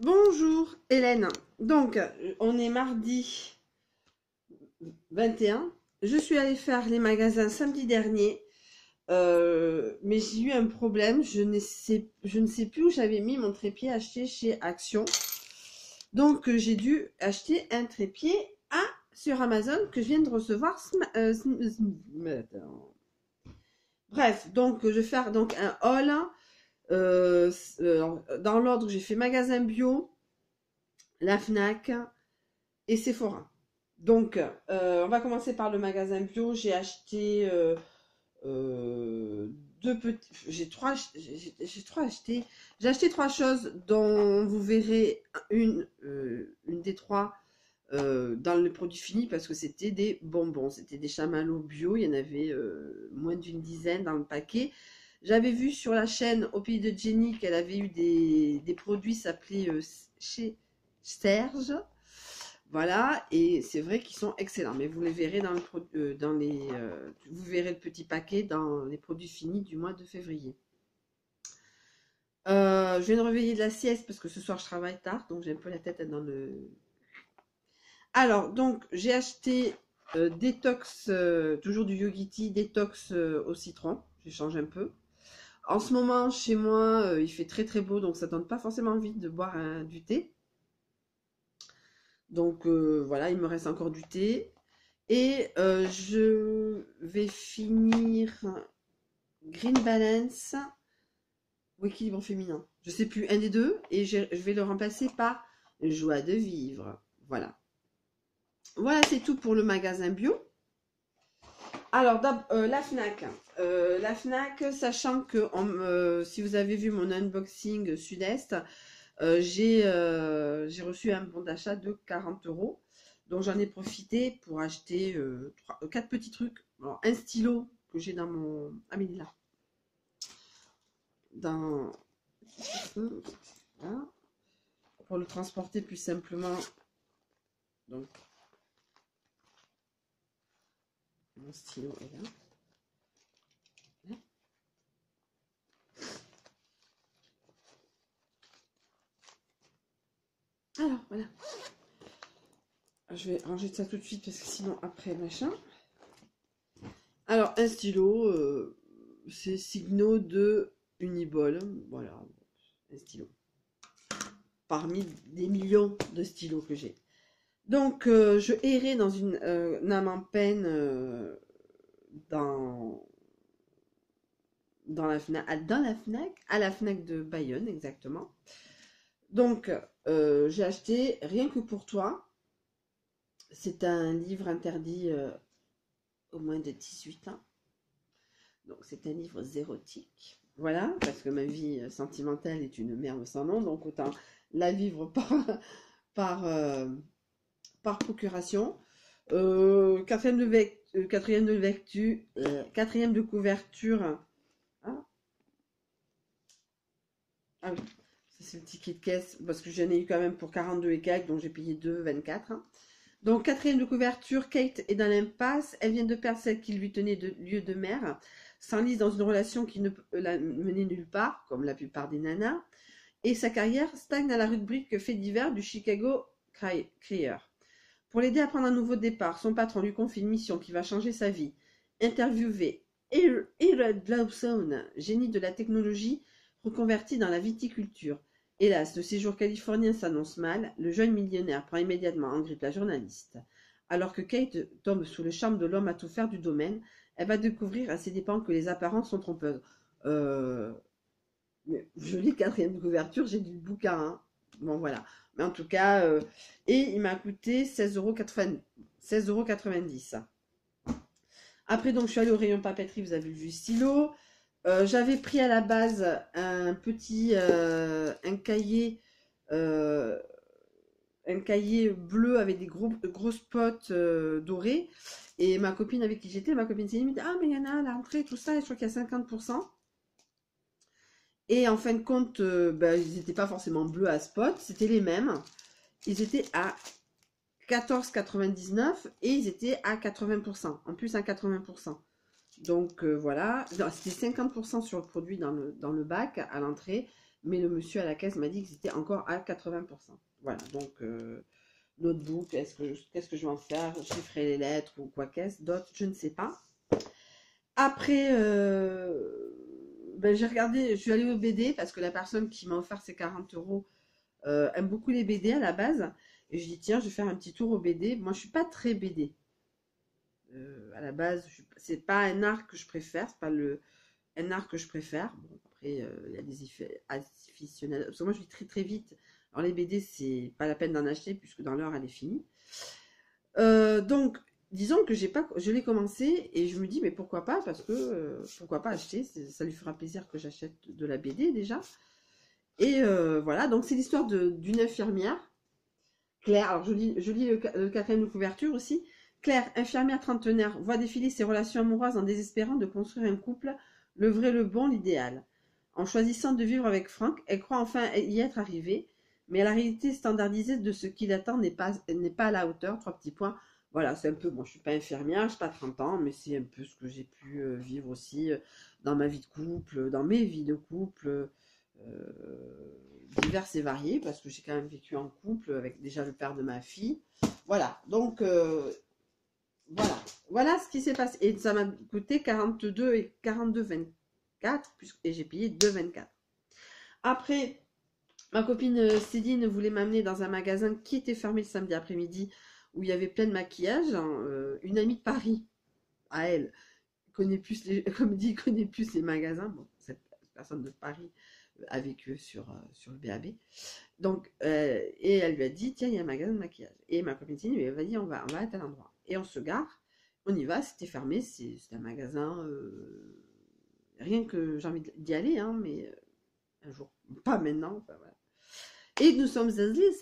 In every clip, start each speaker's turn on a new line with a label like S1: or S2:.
S1: Bonjour Hélène. Donc, on est mardi 21. Je suis allée faire les magasins samedi dernier, mais j'ai eu un problème. Je ne sais plus où j'avais mis mon trépied acheté chez Action. Donc, j'ai dû acheter un trépied sur Amazon que je viens de recevoir. Bref, donc je vais faire donc un haul. Dans l'ordre, j'ai fait magasin bio, la Fnac et Sephora. Donc, on va commencer par le magasin bio. J'ai acheté deux petits. J'ai trois acheté. J'ai acheté trois choses dont vous verrez une des trois dans les produits finis parce que c'était des bonbons. C'était des chamallows bio. Il y en avait moins d'une dizaine dans le paquet. J'avais vu sur la chaîne Au Pays de Jenny qu'elle avait eu des produits s'appelaient chez Serge. Voilà, et c'est vrai qu'ils sont excellents, mais vous les verrez vous verrez le petit paquet dans les produits finis du mois de février. Je viens de réveiller de la sieste parce que ce soir je travaille tard, donc j'ai un peu la tête dans le. Alors, donc j'ai acheté détox, toujours du Yogiti, détox au citron. J'ai changé un peu. En ce moment, chez moi, il fait très très beau, donc ça donne pas forcément envie de boire du thé. Donc voilà, il me reste encore du thé. Et je vais finir Green Balance ou équilibre féminin. Je sais plus, un des deux. Et je vais le remplacer par Joie de vivre. Voilà. Voilà, c'est tout pour le magasin bio. Alors, la Fnac. La Fnac, sachant que si vous avez vu mon unboxing Sud-Est, j'ai reçu un bon d'achat de 40 euros. Donc j'en ai profité pour acheter 4 petits trucs. Alors, un stylo que j'ai dans mon. Ah, mais il est là. Dans. Voilà. Pour le transporter plus simplement. Donc, mon stylo est là. Alors, voilà. Je vais ranger ça tout de suite parce que sinon, après, machin. Alors, un stylo, c'est Signo de Uniball. Voilà, un stylo. Parmi des millions de stylos que j'ai. Donc, je errais dans une âme en peine dans, dans la Fnac, à la Fnac de Bayonne, exactement. Donc, j'ai acheté Rien que pour toi. C'est un livre interdit au moins de 18 ans. Donc, c'est un livre érotique. Voilà, parce que ma vie sentimentale est une merde sans nom, donc autant la vivre par, par procuration. Quatrième de lecture, quatrième de couverture. Ah, ah oui, ça c'est le ticket de caisse, parce que j'en ai eu quand même pour 42 et quelques, donc j'ai payé 2,24. Donc, quatrième de couverture, Kate est dans l'impasse. Elle vient de perdre celle qui lui tenait de lieu de mère. S'enlise dans une relation qui ne peut la mener nulle part, comme la plupart des nanas. Et sa carrière stagne à la rubrique fait divers du Chicago Crier. Pour l'aider à prendre un nouveau départ, son patron lui confie une mission qui va changer sa vie. Interviewer Ira Dawson, génie de la technologie reconverti dans la viticulture. Hélas, le séjour californien s'annonce mal, le jeune millionnaire prend immédiatement en grippe la journaliste. Alors que Kate tombe sous le charme de l'homme à tout faire du domaine, elle va découvrir à ses dépens que les apparences sont trompeuses. Je lis quatrième de couverture, j'ai du bouquin. Hein. Bon, voilà. Mais en tout cas, et il m'a coûté 16,90 €. Après, donc, je suis allée au rayon papeterie, vous avez vu stylo. J'avais pris à la base un cahier, euh, un cahier bleu avec des gros spots dorés. Et ma copine avec qui j'étais, ma copine s'est dit, ah, mais il y en a à l'entrée, tout ça, et je crois qu'il y a 50%. Et en fin de compte, ils n'étaient pas forcément bleus à spot, c'était les mêmes. Ils étaient à 14,99 et ils étaient à 80%, en plus à 80%. Donc voilà, c'était 50% sur le produit dans le bac à l'entrée, mais le monsieur à la caisse m'a dit que c'était encore à 80%. Voilà, donc notebook, qu'est-ce que je vais en faire? Chiffrer les lettres ou quoi qu'est-ce d'autre, je ne sais pas. Après, ben, j'ai regardé, je suis allée au BD parce que la personne qui m'a offert ces 40 euros aime beaucoup les BD à la base. Et je dis, tiens, je vais faire un petit tour au BD. Moi, je suis pas très BD. À la base, c'est pas un art que je préfère, c'est pas un art que je préfère. Bon, après, il y a des effets additionnels. Parce que moi, je lis très très vite. Alors, les BD, c'est pas la peine d'en acheter puisque dans l'heure, elle est finie. Donc, disons que je l'ai commencé et je me dis, mais pourquoi pas? Parce que pourquoi pas acheter? Ça lui fera plaisir que j'achète de la BD déjà. Et voilà, donc c'est l'histoire d'une infirmière. Claire, alors je lis le quatrième de couverture aussi. Claire, infirmière trentenaire, voit défiler ses relations amoureuses en désespérant de construire un couple, le vrai, le bon, l'idéal. En choisissant de vivre avec Franck, elle croit enfin y être arrivée, mais la réalité standardisée de ce qui l'attend n'est pas à la hauteur. Trois petits points. Voilà, c'est un peu, bon, je suis pas infirmière, je n'ai pas 30 ans, mais c'est un peu ce que j'ai pu vivre aussi dans ma vie de couple, dans mes vies de couple. Diverses et variées, parce que j'ai quand même vécu en couple avec déjà le père de ma fille. Voilà, donc voilà ce qui s'est passé. Et ça m'a coûté 42 et 42,24 et j'ai payé 2,24. Après, ma copine Céline voulait m'amener dans un magasin qui était fermé le samedi après-midi, où il y avait plein de maquillage. Une amie de Paris, à elle, connaît plus comme dit, connaît plus les magasins. Bon, cette personne de Paris a vécu sur le BAB. Donc, et elle lui a dit, tiens, il y a un magasin de maquillage. Et ma copine dit, mais vas-y, on va à tel endroit. Et on se gare, on y va, c'était fermé, c'est un magasin, rien que j'ai envie d'y aller, hein, mais un jour, pas maintenant, enfin, voilà. Et nous sommes allés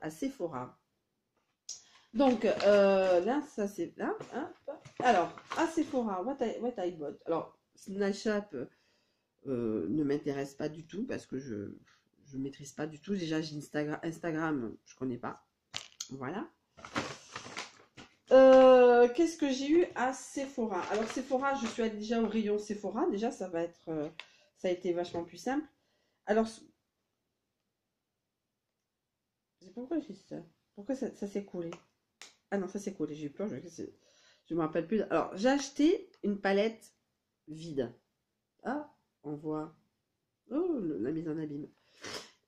S1: à Sephora. Donc, là, ça c'est là. Hein, alors, à Sephora, what I bought. Alors, Snapchat ne m'intéresse pas du tout parce que je maîtrise pas du tout. Déjà, j'ai Instagram, je connais pas. Voilà. Qu'est-ce que j'ai eu à Sephora? Alors, Sephora, je suis allée déjà au rayon Sephora. Déjà, ça va être, ça a été vachement plus simple. Alors, pourquoi j'ai ça? Pourquoi ça s'est collé? Ah non, ça s'est collé. J'ai eu peur. Je me rappelle plus. Alors, j'ai acheté une palette vide. Ah, on voit. Oh, la mise en abîme.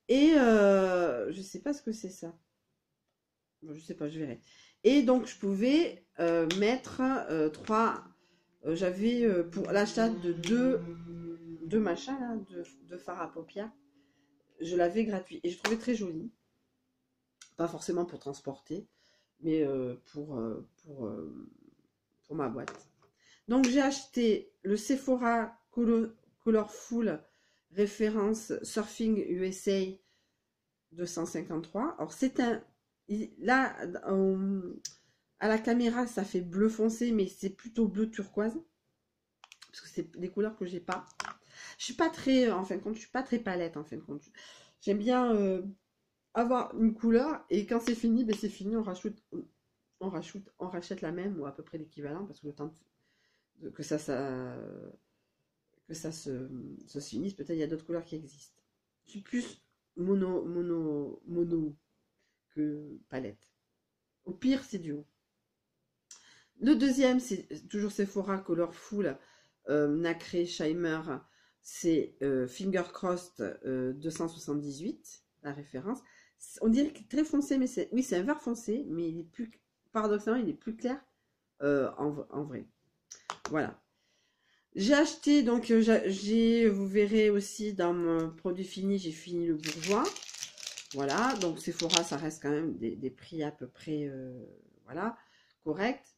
S1: Et je sais pas ce que c'est ça. Bon, je sais pas, je verrai. Et donc, je pouvais mettre 3. J'avais pour l'achat de deux machins, là, de fard à paupières. Je l'avais gratuit. Et je trouvais très joli. Pas forcément pour transporter, mais pour ma boîte. Donc, j'ai acheté le Sephora Colorful référence Surfing USA 253. Alors, c'est un... Là, à la caméra, ça fait bleu foncé, mais c'est plutôt bleu turquoise. Parce que c'est des couleurs que j'ai pas. Je suis pas très, en fin de compte, je suis pas très palette, en fin de compte. J'aime bien avoir une couleur, et quand c'est fini, ben c'est fini, on rachète la même, ou à peu près l'équivalent, parce que le temps que ça se finisse, peut-être il y a d'autres couleurs qui existent. Je suis plus mono que palette. Au pire, c'est duo. Le deuxième, c'est toujours Sephora Colorful Nacré Shimer. C'est Finger Crossed 278, la référence. On dirait qu'il est très foncé, mais oui, c'est un vert foncé, mais il est plus, paradoxalement, il est plus clair en vrai. Voilà. J'ai acheté, donc vous verrez aussi dans mon produit fini, j'ai fini le bourgeois. Voilà, donc Sephora, ça reste quand même des prix à peu près, voilà, correct.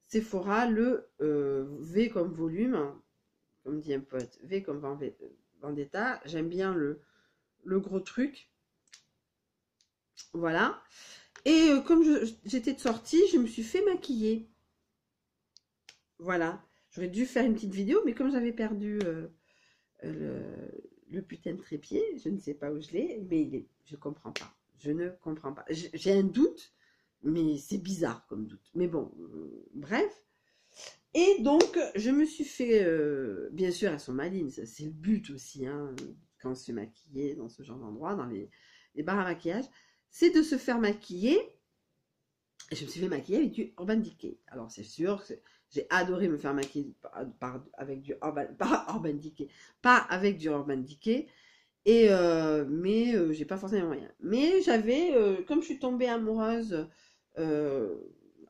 S1: Sephora, le V comme volume, comme dit un pote, V comme Vendetta. J'aime bien le gros truc. Voilà. Et comme j'étais de sortie, je me suis fait maquiller. Voilà. J'aurais dû faire une petite vidéo, mais comme j'avais perdu le putain de trépied, je ne sais pas où je l'ai, mais je comprends pas. Je ne comprends pas. J'ai un doute, mais c'est bizarre comme doute. Mais bon, bref. Et donc, je me suis fait, bien sûr, elles sont malines, c'est le but aussi, hein, quand on se fait maquiller dans ce genre d'endroit, dans les bars à maquillage, c'est de se faire maquiller. Et je me suis fait maquiller avec du Urban Decay. Alors c'est sûr, j'ai adoré me faire maquiller avec du Urban Decay, pas avec du Urban Decay. Et mais j'ai pas forcément moyen. Mais j'avais, comme je suis tombée amoureuse,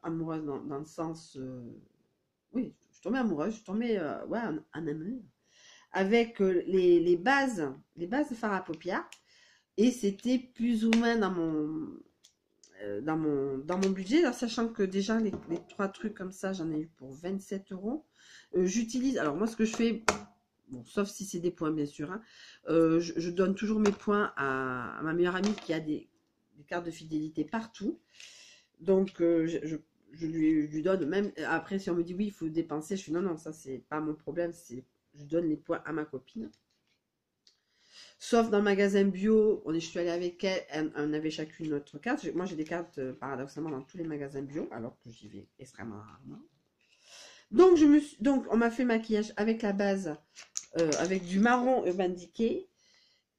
S1: amoureuse dans le sens, oui, je suis tombée amoureuse, je suis tombée, ouais, en amour, avec les bases de fard à paupières. Et c'était plus ou moins dans mon budget, alors, sachant que déjà les trois trucs comme ça, j'en ai eu pour 27 euros. J'utilise, alors moi ce que je fais, bon, sauf si c'est des points bien sûr, hein, je donne toujours mes points à ma meilleure amie qui a des cartes de fidélité partout. Donc je lui donne, même après si on me dit oui il faut dépenser, je fais non non, ça c'est pas mon problème, je donne les points à ma copine. Sauf dans le magasin bio, je suis allée avec elle, on avait chacune notre carte. Moi, j'ai des cartes, paradoxalement, dans tous les magasins bio, alors que j'y vais extrêmement rarement. Donc, on m'a fait maquillage avec la base, avec du marron Urban Decay.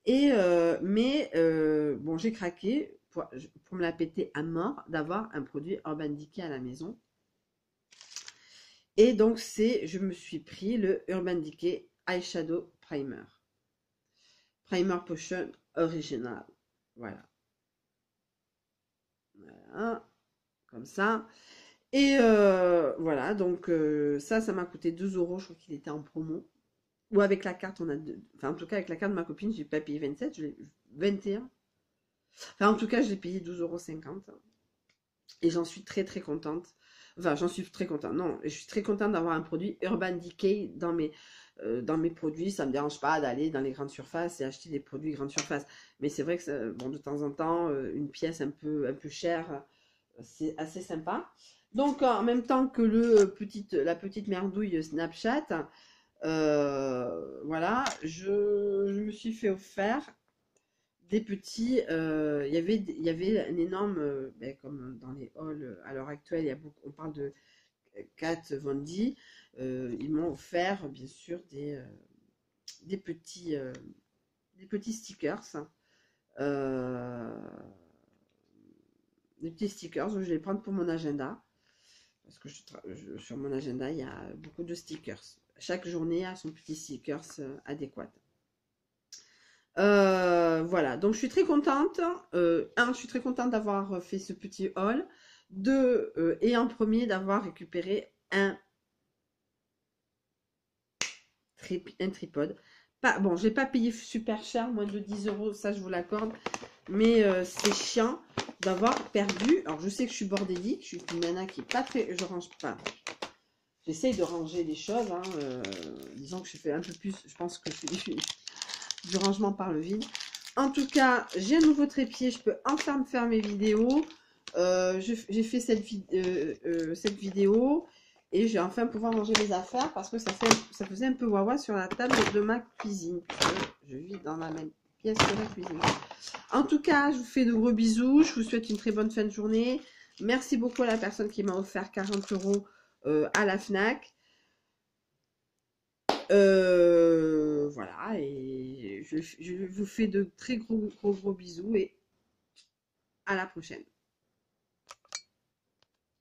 S1: Et, bon, j'ai craqué pour me la péter à mort d'avoir un produit Urban Decay à la maison. Et donc, je me suis pris le Urban Decay Eyeshadow Primer. Primer Potion original. Voilà. Voilà. Comme ça. Et voilà. Donc, ça m'a coûté 2 euros. Je crois qu'il était en promo. Ou avec la carte, on a deux. Enfin, en tout cas, avec la carte de ma copine, j'ai pas payé 27, je l'ai 21. Enfin, en tout cas, je l'ai payé 12,50 €. Et j'en suis très très contente. Enfin, j'en suis très contente. Non, je suis très contente d'avoir un produit Urban Decay dans mes produits. Ça ne me dérange pas d'aller dans les grandes surfaces et acheter des produits grande surface. Mais c'est vrai que bon, de temps en temps, une pièce un peu chère, c'est assez sympa. Donc, en même temps que la petite merdouille Snapchat, voilà, je me suis fait offert des petits. Il y avait un énorme, ben, comme dans les halls à l'heure actuelle, on parle de Kat Von D. Ils m'ont offert, bien sûr, des petits stickers. Euh, des petits stickers, je vais les prendre pour mon agenda. Parce que sur mon agenda, il y a beaucoup de stickers. Chaque journée a son petit stickers adéquat. Voilà, donc je suis très contente. Je suis très contente d'avoir fait ce petit haul. Et en premier, d'avoir récupéré un tripode. Bon, j'ai pas payé super cher, moins de 10 euros, ça je vous l'accorde. Mais c'est chiant d'avoir perdu. Alors je sais que je suis bordélique, je suis une nana qui est pas très. Je range pas. J'essaye de ranger les choses. Hein, disons que je fais un peu plus. Je pense que c'est du rangement par le vide. En tout cas, j'ai un nouveau trépied. Je peux enfin me faire mes vidéos. J'ai fait cette vidéo. Et je vais enfin pouvoir ranger mes affaires parce que ça faisait un peu wawa sur la table de ma cuisine. Je vis dans la même pièce que la cuisine. En tout cas, je vous fais de gros bisous. Je vous souhaite une très bonne fin de journée. Merci beaucoup à la personne qui m'a offert 40 € à la FNAC. Voilà. Et je vous fais de très gros bisous et à la prochaine.